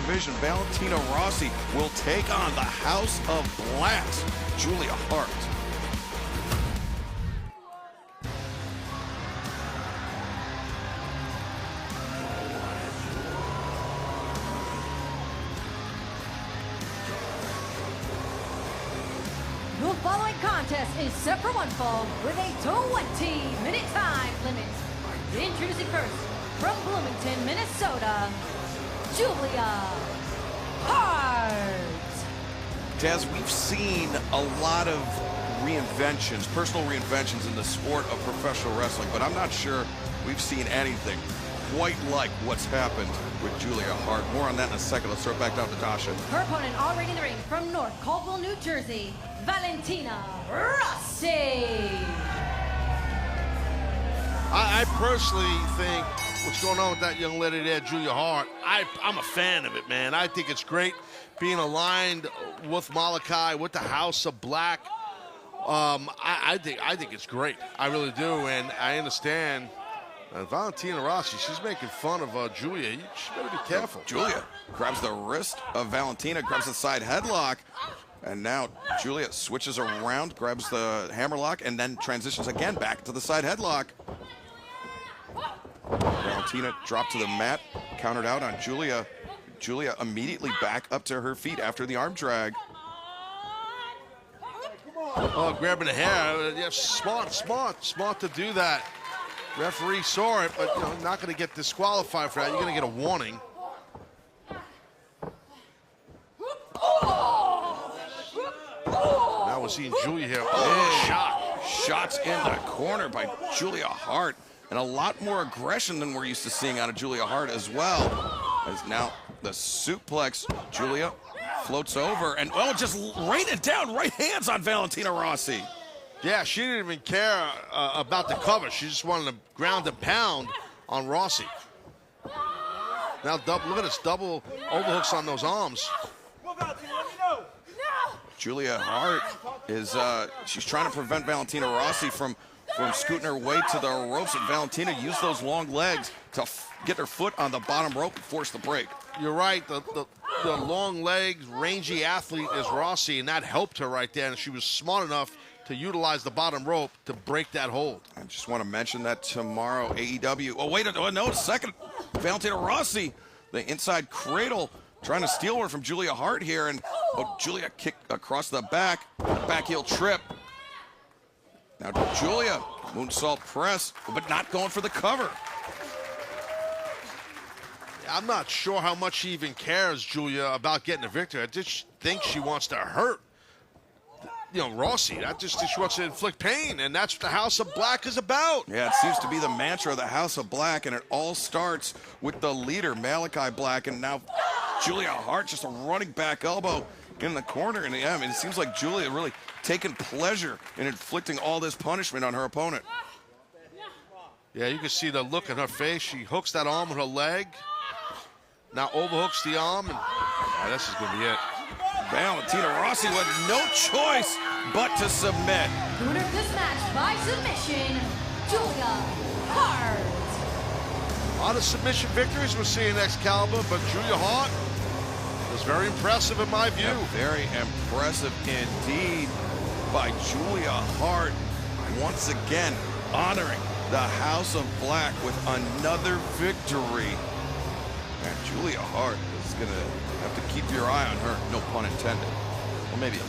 division, Valentina Rossi will take on the House of Black's Julia Hart. The following contest is set for one fall with a 20-minute time limit. Introducing first, from Bloomington, Minnesota, Julia Hart. Des, we've seen a lot of reinventions, personal reinventions in the sport of professional wrestling, but I'm not sure we've seen anything quite like what's happened with Julia Hart. More on that in a second. Let's throw it back down to Tasha. Her opponent already in the ring from North Caldwell, New Jersey, Valentina Rossi. I personally think what's going on with that young lady there, Julia Hart, I'm a fan of it, man. I think it's great being aligned with Malachi, with the House of Black. I think it's great. I really do, and I understand. Valentina Rossi, she's making fun of Julia. She better be careful. Julia grabs the wrist of Valentina, grabs the side headlock, and now Julia switches around, grabs the hammerlock, and then transitions again back to the side headlock. Valentina dropped to the mat, countered out on Julia. Julia immediately back up to her feet after the arm drag. Oh, grabbing the hair. Yeah, smart to do that. Referee saw it, but not going to get disqualified for that. You're going to get a warning. Now we're seeing Julia here. Shots in the corner by Julia Hart. And a lot more aggression than we're used to seeing out of Julia Hart as well. As now the suplex, Julia floats over and, just rain it down. Right hands on Valentina Rossi. Yeah, she didn't even care about the cover. She just wanted to ground and pound on Rossi. Now, look at this double overhooks on those arms. Julia Hart is, she's trying to prevent Valentina Rossi from scooting her way to the ropes, and Valentina used those long legs to get her foot on the bottom rope and force the break. You're right. The long legs, rangy athlete is Rossi, and that helped her right there, and she was smart enough to utilize the bottom rope to break that hold. I just want to mention that tomorrow, AEW. Oh, wait, no, second. Valentina Rossi, the inside cradle, trying to steal her from Julia Hart here, and Julia kicked across the back heel trip. Now Julia, moonsault press, but not going for the cover. I'm not sure how much she even cares, Julia, about getting a victory. I just think she wants to hurt, Rossi. She wants to inflict pain, and that's what the House of Black is about. Yeah, it seems to be the mantra of the House of Black, and it all starts with the leader, Malachi Black, and now Julia Hart just a running back elbow in the corner. And yeah, it seems like Julia really taking pleasure in inflicting all this punishment on her opponent. Yeah, you can see the look in her face. She hooks that arm with her leg. Now overhooks the arm, and this is going to be it. Valentina Rossi with no choice but to submit. Winner of this match by submission, Julia Hart. A lot of submission victories we're seeing Excalibur, but Julia Hart was very impressive in my view. Yeah, very impressive indeed by Julia Hart. Once again, honoring the House of Black with another victory. And Julia Hart is going to have to keep your eye on her, no pun intended. Well, maybe